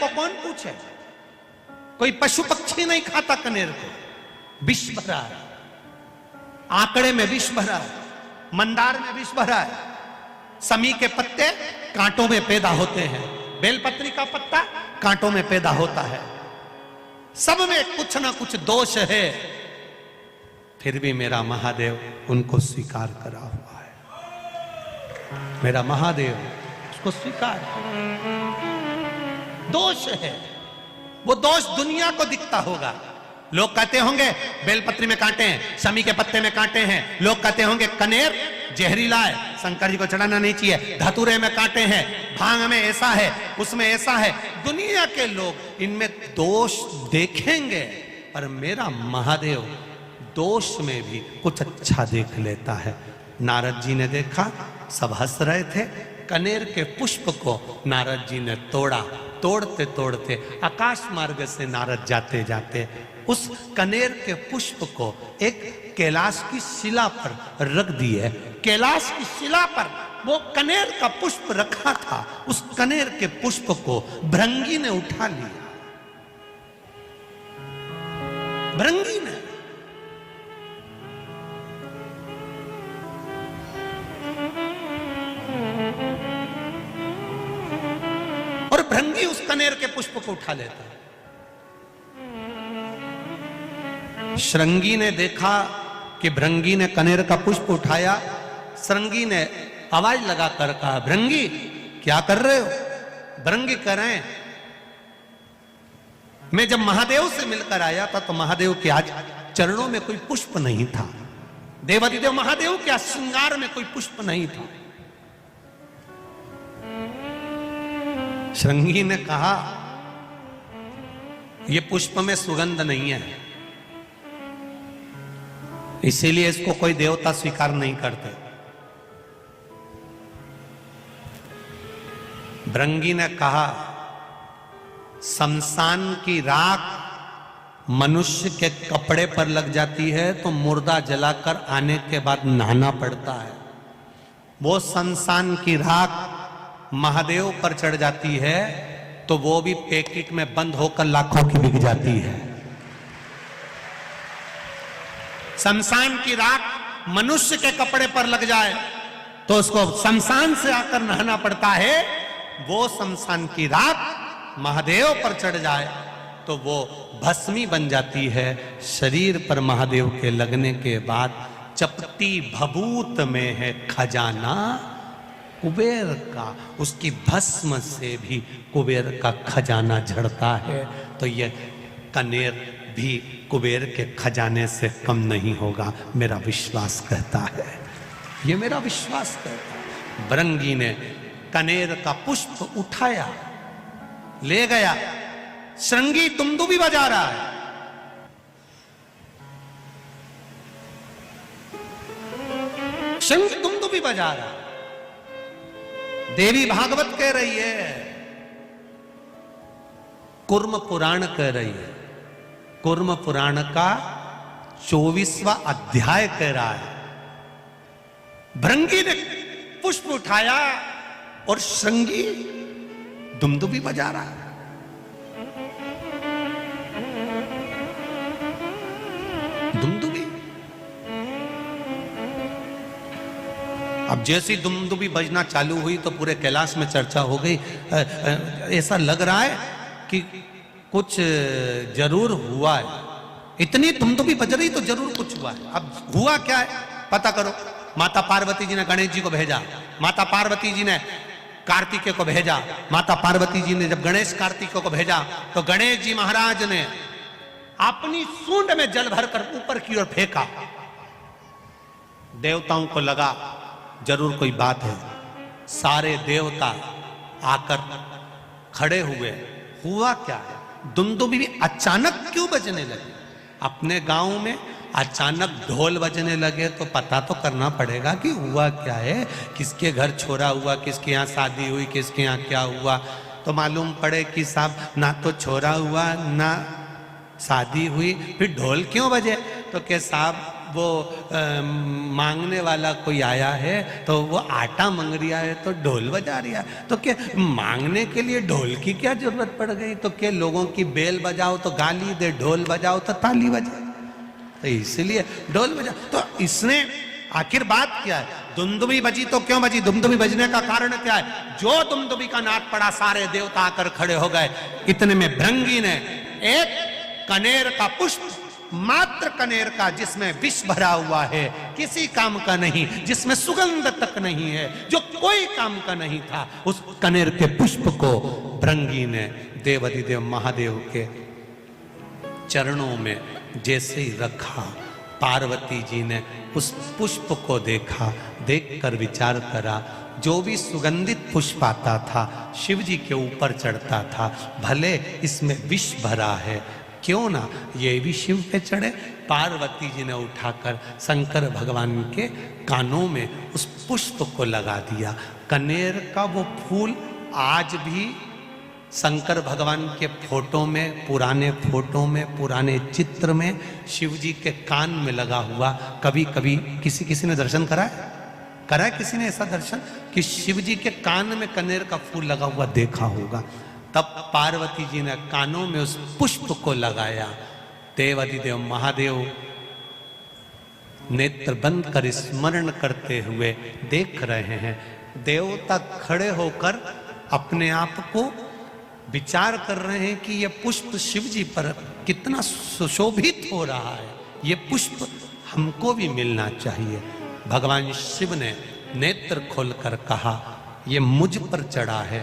को कौन पूछे? कोई पशु पक्षी नहीं खाता कनेर को। विष भरा है, आंकड़े में विष भरा है, मंदार में विष भरा है। समी के पत्ते कांटों में पैदा होते हैं, बेलपत्री का पत्ता कांटों में पैदा होता है। सब में कुछ ना कुछ दोष है, फिर भी मेरा महादेव उनको स्वीकार करा हुआ है। मेरा महादेव उसको स्वीकार, दोष है। वो दोष दुनिया को दिखता होगा। लोग कहते होंगे बेलपत्री में कांटे हैं, समी के पत्ते में कांटे हैं। लोग कहते होंगे कनेर जहरीला है, शंकर जी को चढ़ाना नहीं चाहिए। धतूरे में कांटे हैं, भांग में ऐसा है, उसमें ऐसा है। दुनिया के लोग इनमें दोष देखेंगे, पर मेरा महादेव दोष में भी कुछ अच्छा देख लेता है। नारद जी ने देखा, सब हंस रहे थे। कनेर के पुष्प को नारद जी ने तोड़ा। तोड़ते तोड़ते आकाश मार्ग से नारद जाते जाते उस कनेर के पुष्प को एक कैलाश की शिला पर रख दिए। कैलाश की शिला पर वो कनेर का पुष्प रखा था। उस कनेर के पुष्प को भृंगी ने उठा लिया। भृंगी ने और भृंगी उस कनेर के पुष्प को उठा लेता है। श्रृंगी ने देखा कि भृंगी ने कनेर का पुष्प उठाया। श्रृंगी ने आवाज लगाकर कहा, भृंगी क्या कर रहे हो? भृंगी कह रहे हैं, मैं जब महादेव से मिलकर आया था तो महादेव के आज चरणों में कोई पुष्प नहीं था। देवादिदेव महादेव के श्रृंगार में कोई पुष्प नहीं था। श्रृंगी ने कहा, यह पुष्प में सुगंध नहीं है, इसीलिए इसको कोई देवता स्वीकार नहीं करते। भृंगी ने कहा, शमशान की राख मनुष्य के कपड़े पर लग जाती है तो मुर्दा जलाकर आने के बाद नहाना पड़ता है। वो शमशान की राख महादेव पर चढ़ जाती है तो वो भी पैकेट में बंद होकर लाखों की बिक जाती है। शमशान की राख मनुष्य के कपड़े पर लग जाए तो उसको शमशान से आकर नहाना पड़ता है। वो शमशान की राख महादेव पर चढ़ जाए तो वो भस्मी बन जाती है। शरीर पर महादेव के लगने के बाद चपटी भभूत में है खजाना कुबेर का। उसकी भस्म से भी कुबेर का खजाना झड़ता है। तो ये कनेर भी कुबेर के खजाने से कम नहीं होगा, मेरा विश्वास कहता है। ये मेरा विश्वास कहता है। भृंगी ने कनेर का पुष्प उठाया, ले गया। श्रृंगी दुमदुबी बजा रहा है। श्रृंगी दुमदुबी बजा रहा है। देवी भागवत कह रही है, कुर्म पुराण कह रही है। कुर्म पुराण का 24वां अध्याय कह रहा है। भृंगी ने पुष्प उठाया और श्रृंगी दुमदुबी बजा रहा है। दुमदुबी। अब जैसी दुमदुबी बजना चालू हुई तो पूरे कैलाश में चर्चा हो गई। ऐसा लग रहा है कि कुछ जरूर हुआ है। इतनी दुमदुबी बज रही तो जरूर कुछ हुआ है। अब हुआ क्या है पता करो। माता पार्वती जी ने गणेश जी को भेजा, माता पार्वती जी ने कार्तिकेय को भेजा। माता पार्वती जी ने जब गणेश कार्तिकेय को भेजा तो गणेश जी महाराज ने अपनी सूंड में जल भरकर ऊपर की ओर फेंका। देवताओं को लगा जरूर कोई बात है। सारे देवता आकर खड़े हुए। हुआ क्या है? दुमदुबी भी अचानक क्यों बजने लगी? अपने गांव में अचानक ढोल बजने लगे तो पता तो करना पड़ेगा कि हुआ क्या है। किसके घर छोरा हुआ, किसके यहाँ शादी हुई, किसके यहाँ क्या हुआ। तो मालूम पड़े कि साहब ना तो छोरा हुआ ना शादी हुई, फिर ढोल क्यों बजे? तो के साहब वो मांगने वाला कोई आया है तो वो आटा मांग रिया है तो ढोल बजा रिया है, तो क्या मांगने के लिए ढोल की क्या जरूरत पड़ गई? तो क्या लोगों की बेल बजाओ तो गाली दे, ढोल बजाओ तो ताली बजाए, तो इसलिए ढोल बजा। तो इसने आखिर बात क्या है? दुमदुमी बजी तो क्यों बजी? दुमदुमी बजने का कारण क्या है? जो दुमदुमी का नाद पड़ा सारे देवता आकर खड़े हो गए। इतने में भृंगी ने एक कनेर का पुष्प, मात्र कनेर का, जिसमें विष भरा हुआ है, किसी काम का नहीं, जिसमें सुगंध तक नहीं है, जो कोई काम का नहीं था, उस कनेर के पुष्प को भृंगी ने देवाधिदेव महादेव के चरणों में जैसे ही रखा, पार्वती जी ने उस पुष्प को देखा, देखकर विचार करा, जो भी सुगंधित पुष्प आता था शिव जी के ऊपर चढ़ता था, भले इसमें विष भरा है, क्यों ना ये भी शिव पे चढ़े। पार्वती जी ने उठाकर शंकर भगवान के कानों में उस पुष्प को लगा दिया। कनेर का वो फूल आज भी शंकर भगवान के फोटो में, पुराने फोटो में, पुराने चित्र में शिव जी के कान में लगा हुआ। कभी कभी किसी ने दर्शन करा है किसी ने ऐसा दर्शन कि शिव जी के कान में कनेर का फूल लगा हुआ देखा होगा? तब पार्वती जी ने कानों में उस पुष्प को लगाया। देवाधिदेव महादेव नेत्र बंद कर स्मरण करते हुए देख रहे हैं। देवता खड़े होकर अपने आप को विचार कर रहे हैं कि यह पुष्प शिव जी पर कितना सुशोभित हो रहा है, यह पुष्प हमको भी मिलना चाहिए। भगवान शिव ने नेत्र खोलकर कहा, यह मुझ पर चढ़ा है,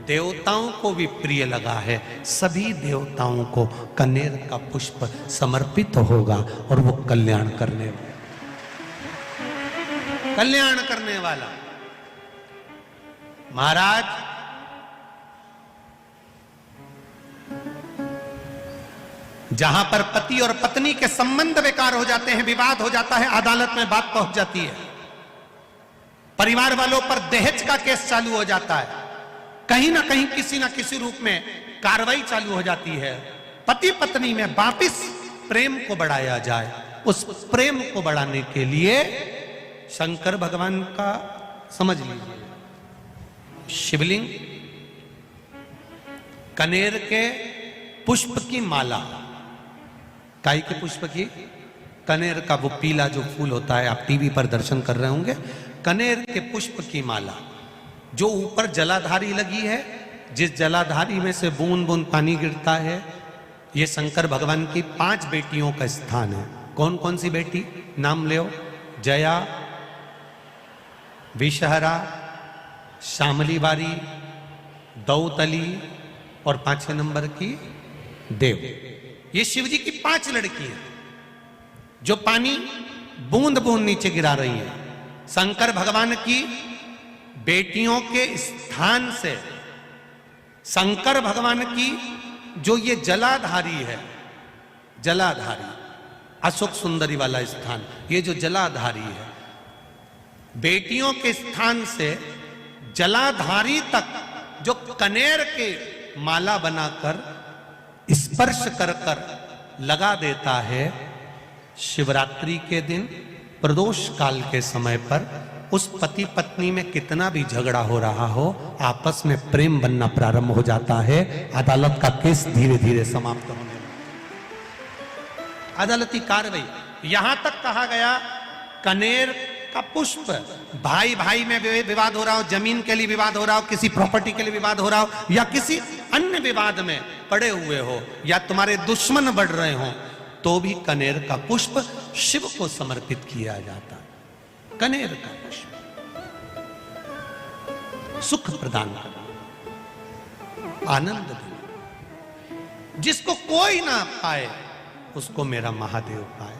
देवताओं को भी प्रिय लगा है, सभी देवताओं को कनेर का पुष्प समर्पित होगा और वो कल्याण करने वाला। महाराज, जहां पर पति और पत्नी के संबंध बेकार हो जाते हैं, विवाद हो जाता है, अदालत में बात पहुंच जाती है, परिवार वालों पर दहेज का केस चालू हो जाता है, कहीं ना कहीं किसी ना किसी रूप में कार्रवाई चालू हो जाती है, पति पत्नी में वापिस प्रेम को बढ़ाया जाए। उस प्रेम को बढ़ाने के लिए शंकर भगवान का समझ लीजिए, शिवलिंग, कनेर के पुष्प की माला, काई के पुष्प की, कनेर का वो पीला जो फूल होता है, आप टीवी पर दर्शन कर रहे होंगे, कनेर के पुष्प की माला, जो ऊपर जलाधारी लगी है, जिस जलाधारी में से बूंद बूंद पानी गिरता है, ये शंकर भगवान की 5 बेटियों का स्थान है। कौन कौन सी बेटी? नाम ले, जया, विषहरा, श्यामली बारी, दौतली और 5वें नंबर की देव। ये शिव जी की 5 लड़की है जो पानी बूंद बूंद नीचे गिरा रही है। शंकर भगवान की बेटियों के स्थान से शंकर भगवान की जो ये जलाधारी है, जलाधारी अशोक सुंदरी वाला स्थान, ये जो जलाधारी है, बेटियों के स्थान से जलाधारी तक जो कनेर के माला बनाकर स्पर्श कर कर लगा देता है, शिवरात्रि के दिन प्रदोष काल के समय पर उस पति पत्नी में कितना भी झगड़ा हो रहा हो, आपस में प्रेम बनना प्रारंभ हो जाता है। अदालत का केस धीरे धीरे समाप्त होने लगता है। अदालती कार्रवाई, यहां तक कहा गया कनेर का पुष्प, भाई भाई में विवाद हो रहा हो, जमीन के लिए विवाद हो रहा हो, किसी प्रॉपर्टी के लिए विवाद हो रहा हो, या किसी अन्य विवाद में पड़े हुए हो, या तुम्हारे दुश्मन बढ़ रहे हो, तो भी कनेर का पुष्प शिव को समर्पित किया जाता है। कनेर का पुष्प सुख प्रदान करना, आनंद देना, जिसको कोई ना पाए उसको मेरा महादेव पाए।